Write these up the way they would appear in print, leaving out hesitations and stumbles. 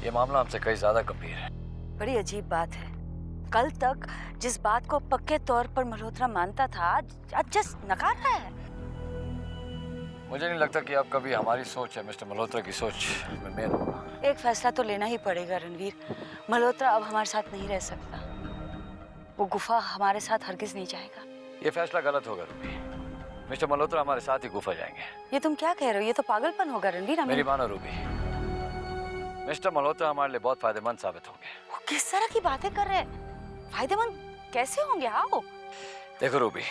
ये मामला हमसे कहीं ज्यादा गंभीर है। बड़ी अजीब बात है, कल तक जिस बात को पक्के तौर पर मल्होत्रा मानता था आज जस्ट नकार रहा है। मुझे नहीं लगता कि आप कभी हमारी सोच या मिस्टर मल्होत्रा की सोच में मेल होगा। एक फैसला तो लेना ही पड़ेगा रणवीर, मल्होत्रा अब हमारे साथ नहीं रह सकता। वो गुफा हमारे साथ हरगिज नहीं जाएगा। ये फैसला गलत होगा रूबी। मिस्टर मल्होत्रा हमारे साथ ही गुफा जाएंगे। ये तुम क्या कह रहे हो? ये तो पागलपन होगा रणवीर। मेरी मानो रूबी, मिस्टर मल्होत्रा हमारे लिए बहुत फायदेमंद साबित होंगे। वो किस तरह की बातें कर रहे हैं? फायदेमंद कैसे होंगे? आओ। देखो रूबी,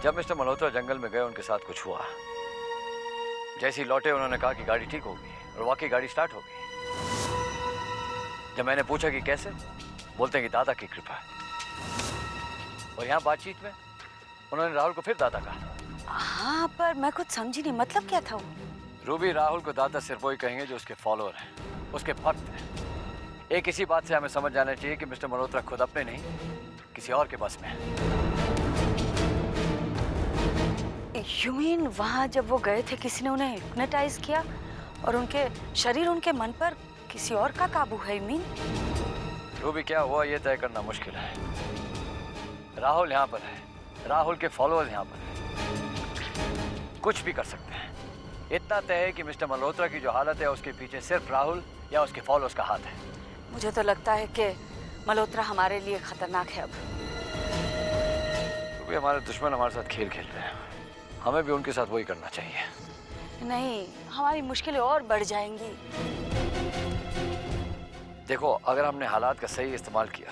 जब मिस्टर मल्होत्रा जंगल में गए उनके साथ कुछ हुआ। जैसे ही लौटे उन्होंने कहा कि गाड़ी ठीक होगी और वाकई गाड़ी स्टार्ट हो गई। जब मैंने पूछा कि कैसे, बोलते हैं कि दादा की कृपा। और यहाँ बातचीत में उन्होंने राहुल को फिर दादा कहा। हाँ, पर मैं कुछ समझी नहीं, मतलब क्या था वो? रूबी, राहुल को दादा सिर्फ वही कहेंगे जो उसके फॉलोअर हैं, उसके भक्त हैं। एक इसी बात से हमें समझ जाना चाहिए कि मिस्टर मल्होत्रा खुद अपने नहीं किसी और के बस में है। You mean वहाँ जब वो गए थे किसी ने उन्हें हिप्नोटाइज किया और उनके शरीर उनके मन पर किसी और का काबू है? You mean? रूबी, क्या हुआ ये तय करना मुश्किल है। राहुल यहाँ पर है, राहुल के फॉलोअर्स यहाँ पर हैं। कुछ भी कर सकते हैं। इतना तय है कि मिस्टर मल्होत्रा की जो हालत है उसके पीछे सिर्फ राहुल या उसके फॉलोअर्स का हाथ है। मुझे तो लगता है कि मल्होत्रा हमारे लिए खतरनाक है अब। रूबी, हमारे दुश्मन हमारे साथ खेल खेल रहे हैं, हमें भी उनके साथ वही करना चाहिए। नहीं, हमारी मुश्किलें और बढ़ जाएंगी। देखो, अगर हमने हालात का सही इस्तेमाल किया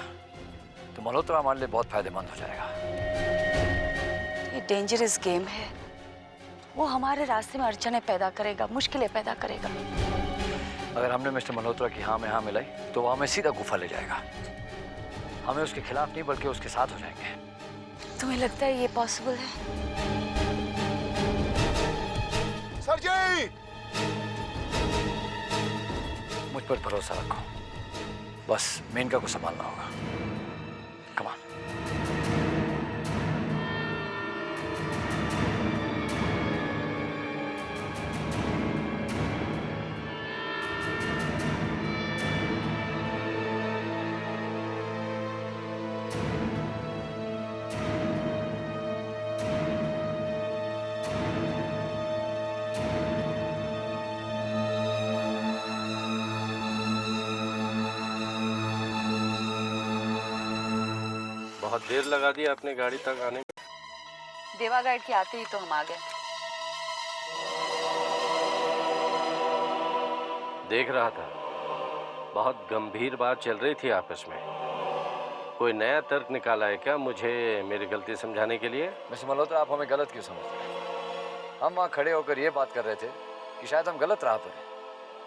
तो मल्होत्रा हमारे लिए बहुत फायदेमंद हो जाएगा। ये डेंजरस गेम है। वो हमारे रास्ते में अड़चनें पैदा करेगा, मुश्किलें पैदा करेगा। अगर हमने मिस्टर मल्होत्रा की हाँ में हाँ मिलाई तो वो हमें सीधा गुफा ले जाएगा। हमें उसके खिलाफ नहीं बल्कि उसके साथ हो जाएंगे। तुम्हें लगता है ये पॉसिबल है? सर जी, मुझ पर भरोसा रखो, बस मेनका को संभालना होगा। Come on. बहुत देर लगा दी आपने गाड़ी तक आने में। देवा गाइड के आते ही तो हम आ गए। देख रहा था, बहुत गंभीर बात चल रही थी आपस में। कोई नया तर्क निकाला है क्या मुझे मेरी गलती समझाने के लिए? मिस्टर मल्होत्रा, आप हमें गलत क्यों समझते हैं? हम वहाँ खड़े होकर ये बात कर रहे थे कि शायद हम गलत राह पर हैं।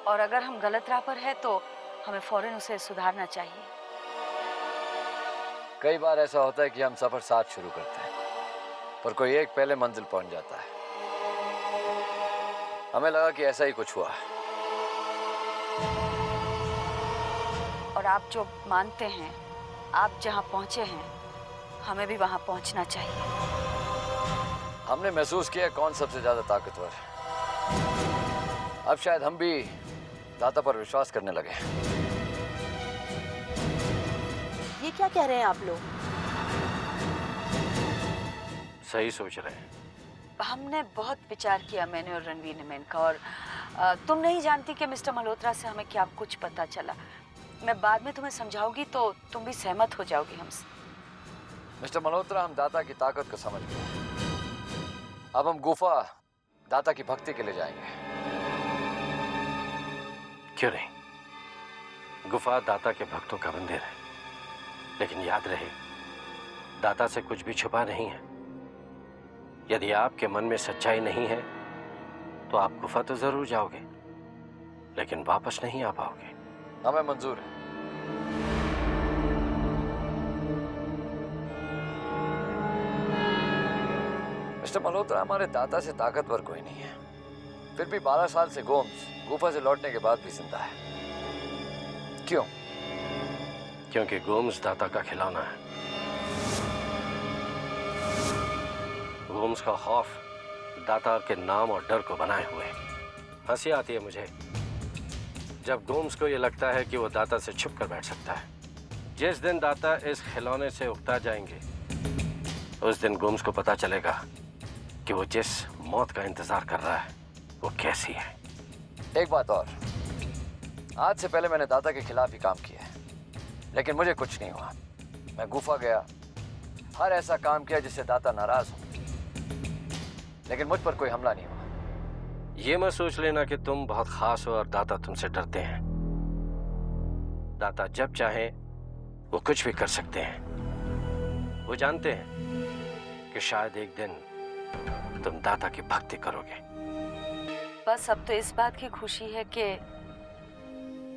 और अगर हम गलत राह पर है तो हमें फौरन उसे सुधारना चाहिए। कई बार ऐसा होता है कि हम सफर साथ शुरू करते हैं पर कोई एक पहले मंजिल पहुंच जाता है। हमें लगा कि ऐसा ही कुछ हुआ। और आप जो मानते हैं, आप जहां पहुंचे हैं, हमें भी वहां पहुंचना चाहिए। हमने महसूस किया कौन सबसे ज्यादा ताकतवर है। अब शायद हम भी दाता पर विश्वास करने लगे। ये क्या कह रहे हैं आप लोग? सही सोच रहे हैं। हमने बहुत विचार किया, मैंने और रणवीर ने मेनका, और तुम नहीं जानती कि मिस्टर मल्होत्रा से हमें क्या कुछ पता चला। मैं बाद में तुम्हें समझाऊंगी तो तुम भी सहमत हो जाओगी हमसे। मिस्टर मल्होत्रा, हम दाता की ताकत को समझ गए। अब हम गुफा दाता की भक्ति के लिए जाएंगे। क्यों नहीं? गुफा दाता के भक्तों का मंदिर है, लेकिन याद रहे, दाता से कुछ भी छुपा नहीं है। यदि आपके मन में सच्चाई नहीं है तो आप गुफा तो जरूर जाओगे, लेकिन वापस नहीं आ पाओगे। हमें मंजूर है। मिस्टर मल्होत्रा, हमारे दाता से ताकतवर कोई नहीं है, फिर भी 12 साल से गोम्स गुफा से लौटने के बाद भी जिंदा है। क्यों? क्योंकि गोम्स दाता का खिलौना है। गोम्स का खौफ दाता के नाम और डर को बनाए हुए। हंसी आती है मुझे जब गोम्स को ये लगता है कि वो दाता से छुप कर बैठ सकता है। जिस दिन दाता इस खिलौने से उकता जाएंगे, उस दिन गोम्स को पता चलेगा कि वो जिस मौत का इंतजार कर रहा है वो कैसी है। एक बात और, आज से पहले मैंने दाता के खिलाफ ही काम किया है, लेकिन मुझे कुछ नहीं हुआ। मैं गुफा गया, हर ऐसा काम किया जिससे दाता नाराज हो, लेकिन मुझ पर कोई हमला नहीं हुआ। ये मत सोच लेना कि तुम बहुत खास हो और दाता तुमसे डरते हैं। दाता जब चाहे वो कुछ भी कर सकते हैं। वो जानते हैं कि शायद एक दिन तुम दाता की भक्ति करोगे। बस अब तो इस बात की खुशी है कि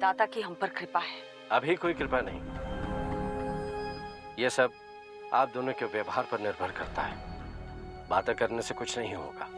दाता की हम पर कृपा है। अभी कोई कृपा नहीं, ये सब आप दोनों के व्यवहार पर निर्भर करता है। बातें करने से कुछ नहीं होगा।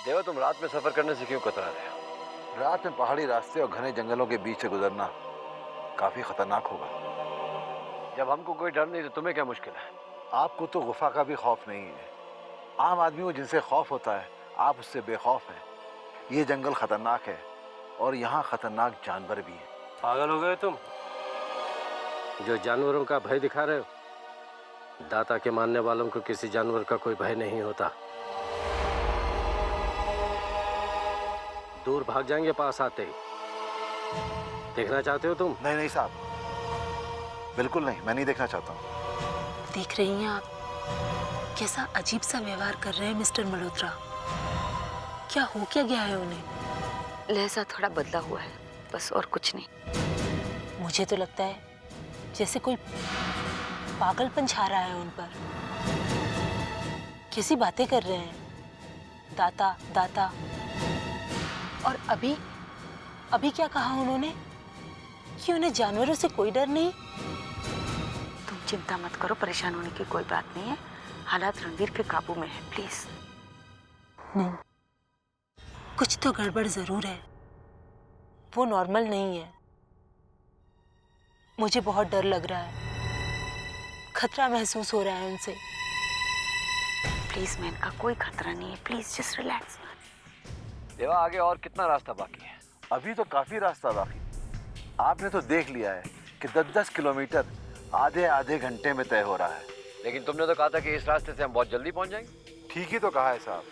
देवा, तुम रात में सफर करने से क्यों कतरा रहे हो? रात में पहाड़ी रास्ते और घने जंगलों के बीच से गुजरना काफी खतरनाक होगा। जब हमको कोई डर नहीं तो तुम्हें क्या मुश्किल है? आपको तो गुफा का भी खौफ नहीं है। आम आदमी को जिनसे खौफ होता है, आप उससे बेखौफ हैं। ये जंगल खतरनाक है और यहाँ खतरनाक जानवर भी हैं। पागल हो गए तुम जो जानवरों का भय दिखा रहे हो? दाता के मानने वालों को किसी जानवर का कोई भय नहीं होता। दूर भाग जाएंगे पास आते ही। देखना चाहते हो तुम? नहीं नहीं साहब, बिल्कुल नहीं, मैं नहीं देखना चाहता हूँ। देख रही हैं आप कैसा अजीब सा व्यवहार कर रहे हैं मिस्टर मल्होत्रा। क्या हो क्या गया है उन्हें? लहजा थोड़ा बदला हुआ है, बस और कुछ नहीं। मुझे तो लगता है जैसे कोई पागलपन छा रहा है उन पर। कैसी बातें कर रहे हैं, दाता दाता। और अभी क्या कहा उन्होंने कि उन्हें जानवरों से कोई डर नहीं? तुम चिंता मत करो, परेशान होने की कोई बात नहीं है। हालात रणवीर के काबू में है, प्लीज। नहीं, कुछ तो गड़बड़ जरूर है। वो नॉर्मल नहीं है। मुझे बहुत डर लग रहा है, खतरा महसूस हो रहा है उनसे। प्लीज मेनका, कोई खतरा नहीं है, प्लीज जस्ट रिलैक्स। देवा, आगे और कितना रास्ता बाकी है? अभी तो काफी रास्ता बाकी। आपने तो देख लिया है कि 10-10 किलोमीटर आधे आधे घंटे में तय हो रहा है। लेकिन तुमने तो कहा था कि इस रास्ते से हम बहुत जल्दी पहुंच जाएंगे। ठीक ही तो कहा है साहब।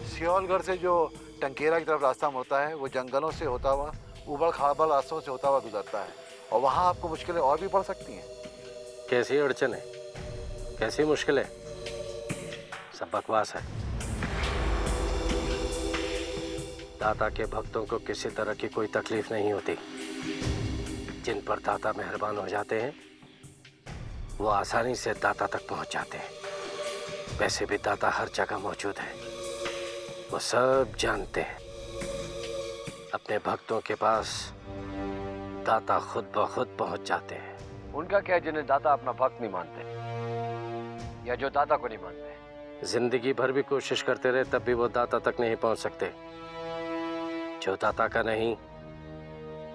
सियोलगढ़ से जो टंकेरा की तरफ रास्ता मुड़ता है, वो जंगलों से होता हुआ, उबड़ खाबड़ रास्तों से होता हुआ गुजरता है, और वहाँ आपको मुश्किलें और भी बढ़ सकती हैं। कैसी अड़चन है, कैसी मुश्किल है? सब बकवास है। दाता के भक्तों को किसी तरह की कोई तकलीफ नहीं होती। जिन पर दाता मेहरबान हो जाते हैं वो आसानी से दाता तक पहुंच जाते हैं। वैसे भी दाता हर जगह मौजूद है, वो सब जानते हैं। अपने भक्तों के पास दाता खुद ब खुद पहुंच जाते हैं। उनका क्या है जिन्हें दाता अपना भक्त नहीं मानते, या जो दाता को नहीं मानते? जिंदगी भर भी कोशिश करते रहे तब भी वो दाता तक नहीं पहुंच सकते। जो दाता का नहीं,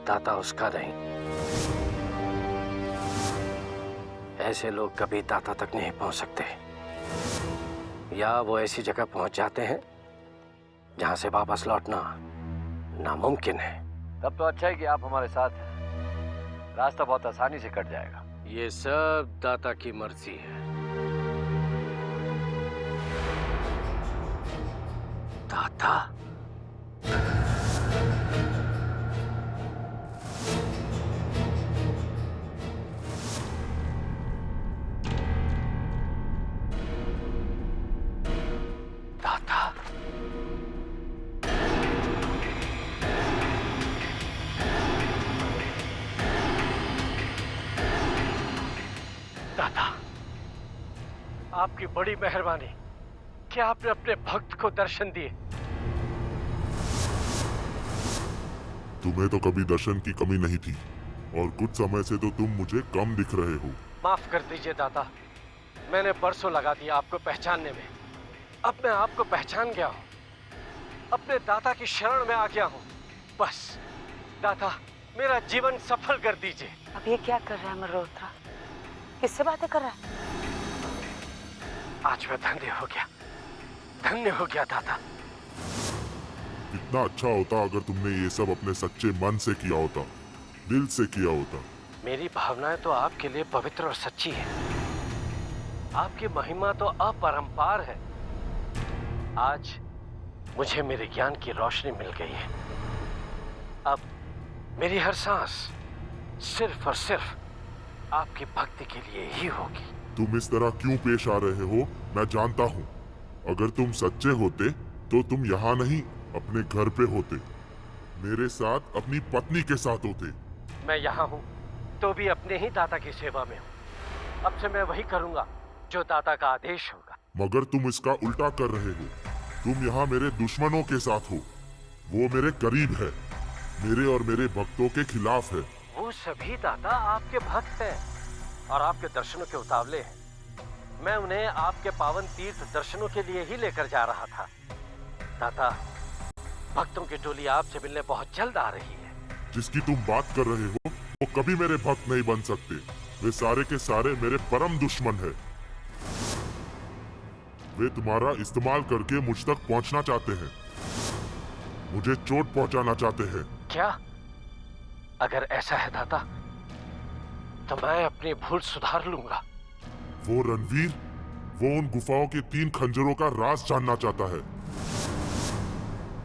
दाता उसका नहीं। ऐसे लोग कभी दाता तक नहीं पहुंच सकते, या वो ऐसी जगह पहुंच जाते हैं जहां से वापस लौटना नामुमकिन है। तब तो अच्छा है कि आप हमारे साथ हैं, रास्ता बहुत आसानी से कट जाएगा। ये सब दाता की मर्जी है। दाता आपकी बड़ी मेहरबानी कि आपने अपने भक्त को दर्शन दिए। तुम्हें तो कभी दर्शन की कमी नहीं थी, और कुछ समय से तो तुम मुझे कम दिख रहे हो। माफ कर दीजिए दाता, मैंने बरसों लगा दिया आपको पहचानने में। अब मैं आपको पहचान गया हूँ। अपने दाता की शरण में आ गया हूँ। बस दाता, मेरा जीवन सफल कर दीजिए। अब ये क्या कर रहा है मल्होत्रा? किससे बातें कर रहा है? आज मैं धन्य हो गया दाता। कितना अच्छा होता अगर तुमने ये सब अपने सच्चे मन से किया होता, दिल से किया होता। मेरी भावनाएं तो आपके लिए पवित्र और सच्ची है। आपकी महिमा तो अपरंपार है। आज मुझे मेरे ज्ञान की रोशनी मिल गई है। अब मेरी हर सांस सिर्फ और सिर्फ आपकी भक्ति के लिए ही होगी। तुम इस तरह क्यों पेश आ रहे हो मैं जानता हूँ। अगर तुम सच्चे होते तो तुम यहाँ नहीं अपने घर पे होते, मेरे साथ अपनी पत्नी के साथ होते। मैं यहाँ हूँ तो भी अपने ही दाता की सेवा में हूँ। अब से मैं वही करूँगा जो दाता का आदेश होगा। मगर तुम इसका उल्टा कर रहे हो। तुम यहाँ मेरे दुश्मनों के साथ हो। वो मेरे करीब है, मेरे और मेरे भक्तों के खिलाफ है। वो सभी दाता आपके भक्त हैं और आपके दर्शनों के उतावले हैं। मैं उन्हें आपके पावन तीर्थ दर्शनों के लिए ही लेकर जा रहा था। दाता, भक्तों की टोली आपसे मिलने बहुत जल्द आ रही है। जिसकी तुम बात कर रहे हो वो कभी मेरे भक्त नहीं बन सकते। वे सारे के सारे मेरे परम दुश्मन है। वे तुम्हारा इस्तेमाल करके मुझ तक पहुंचना चाहते हैं, मुझे चोट पहुंचाना चाहते हैं। क्या? अगर ऐसा है दाता तो मैं अपनी भूल सुधार लूंगा। वो रणवीर, वो उन गुफाओं के 3 खंजरों का राज जानना चाहता है,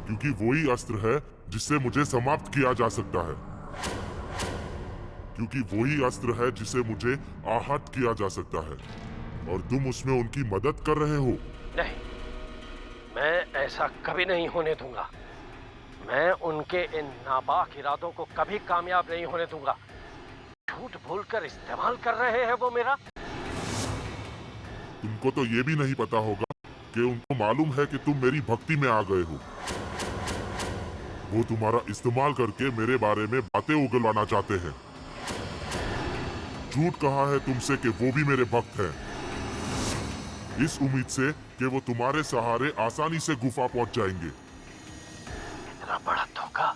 क्योंकि वही अस्त्र है जिससे मुझे समाप्त किया जा सकता है, क्योंकि वही अस्त्र है जिसे मुझे आहत किया जा सकता है, और तुम उसमें उनकी मदद कर रहे हो। नहीं, मैं ऐसा कभी नहीं होने दूंगा। मैं उनके इन नापाक इरादों को कभी कामयाब नहीं होने दूंगा। झूठ बोलकर इस्तेमाल कर रहे हैं वो मेरा। तुमको तो ये भी नहीं पता होगा कि उनको मालूम है कि तुम मेरी भक्ति में आ गए हो। वो तुम्हारा इस्तेमाल करके मेरे बारे में बातें उगलवाना चाहते हैं। झूठ कहा है तुमसे कि वो भी मेरे भक्त हैं, इस उम्मीद से कि वो तुम्हारे सहारे आसानी से गुफा पहुंच जाएंगे। इतना बड़ा धोखा,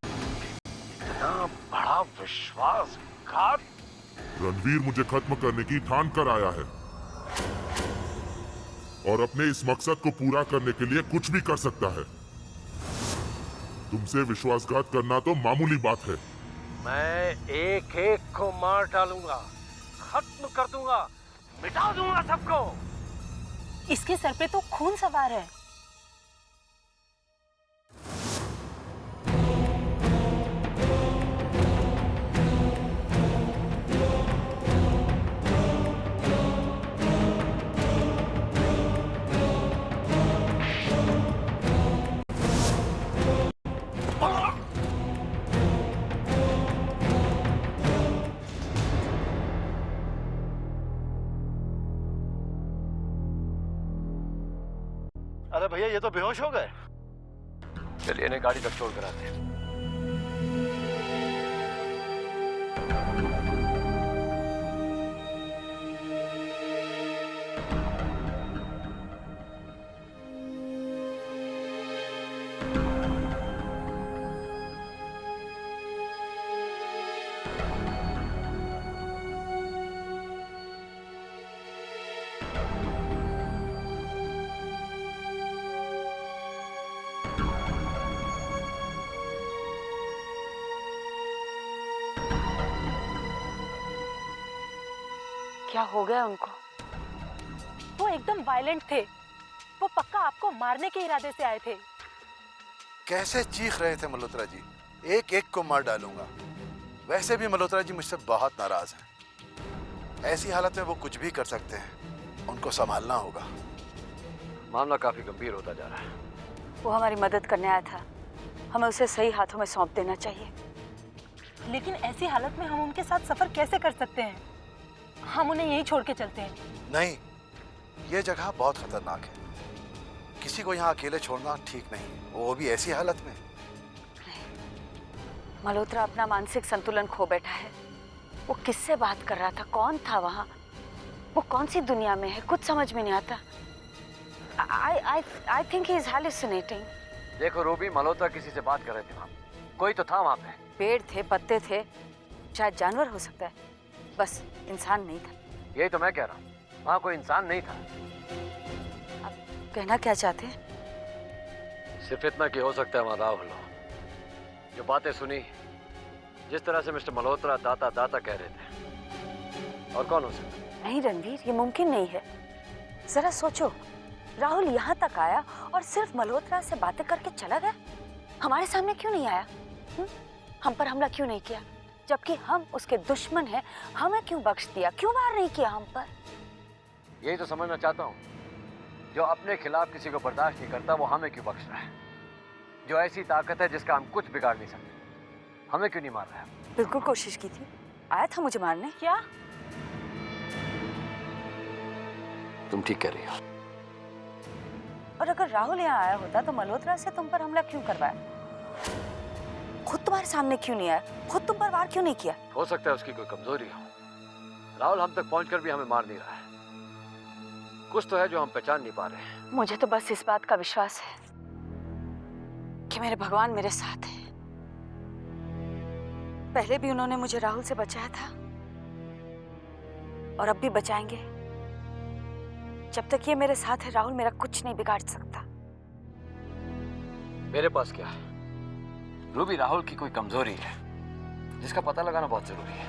इतना बड़ा विश्वासघात। रणवीर मुझे खत्म करने की ठान कर आया है और अपने इस मकसद को पूरा करने के लिए कुछ भी कर सकता है। तुमसे विश्वासघात करना तो मामूली बात है। मैं एक एक को मार डालूंगा, खत्म कर दूंगा, मिटा दूंगा सबको। इसके सर पे तो खून सवार है। अरे भैया, ये तो बेहोश हो गए। चलिए इन्हें गाड़ी तक छोड़ कर आते हैं। क्या हो गया उनको? वो एकदम वायलेंट थे। वो पक्का आपको मारने के इरादे से आए थे। कैसे चीख रहे थे मल्होत्रा जी, एक एक को मार डालूंगा। वैसे भी मल्होत्रा जी मुझसे बहुत नाराज हैं। ऐसी हालत में वो कुछ भी कर सकते हैं, उनको संभालना होगा। मामला काफी गंभीर होता जा रहा है। वो हमारी मदद करने आया था, हमें उसे सही हाथों में सौंप देना चाहिए। लेकिन ऐसी हालत में हम उनके साथ सफर कैसे कर सकते हैं? हम उन्हें यहीं छोड़ के चलते हैं। नहीं, ये जगह बहुत खतरनाक है। किसी को यहाँ अकेले छोड़ना ठीक नहीं, वो भी ऐसी हालत में। मल्होत्रा अपना मानसिक संतुलन खो बैठा है। वो किससे बात कर रहा था? कौन था वहाँ? वो कौन सी दुनिया में है? कुछ समझ में नहीं आता। I think he is hallucinating. देखो रूबी, मल्होत्रा किसी से बात कर रहे थे वहां, कोई तो था वहां पे। पेड़ थे, पत्ते थे, शायद जानवर हो सकता है, बस इंसान नहीं था। यही तो मैं कह रहा हूँ, वहां कोई इंसान नहीं था। आप कहना क्या चाहते हैं? सिर्फ इतना कि हो सकता है वहां राहुल हो। जो बातें सुनी, जिस तरह से मिस्टर मल्होत्रा दाता दाता कह रहे थे, और कौन हो सकता है? नहीं रणवीर, ये मुमकिन नहीं है। जरा सोचो, राहुल यहाँ तक आया और सिर्फ मल्होत्रा से बातें करके चला गया। हमारे सामने क्यों नहीं आया? हम पर हमला क्यों नहीं किया? जबकि हम उसके दुश्मन हैं, हमें क्यों बख्श दिया? क्यों वार नहीं किया हम पर? यही तो समझना चाहता हूँ। जो अपने खिलाफ किसी को बर्दाश्त नहीं करता, वो हमें क्यों बख्श रहा है? जो ऐसी ताकत है जिसका हम कुछ बिगाड़ नहीं सकते, हमें क्यों नहीं मार रहा है? बिल्कुल कोशिश की थी, आया था मुझे मारने। क्या? तुम ठीक कह रही हो। और अगर राहुल यहाँ आया होता तो मल्होत्रा से तुम पर हमला क्यों करवाया? खुद तुम्हारे सामने क्यों नहीं आया? खुद तुम पर वार क्यों नहीं किया? हो सकता है उसकी कोई कमजोरी हो। राहुल हम तक पहुंचकर भी हमें मार नहीं रहा है। कुछ तो है जो हम पहचान नहीं पा रहे हैं। मुझे तो बस इस बात का विश्वास है कि मेरे भगवान मेरे साथ हैं। पहले भी उन्होंने मुझे राहुल से बचाया था और अब भी बचाएंगे। जब तक ये मेरे साथ है, राहुल मेरा कुछ नहीं बिगाड़ सकता। मेरे पास क्या है? रूबी, राहुल की कोई कमजोरी है जिसका पता लगाना बहुत जरूरी है।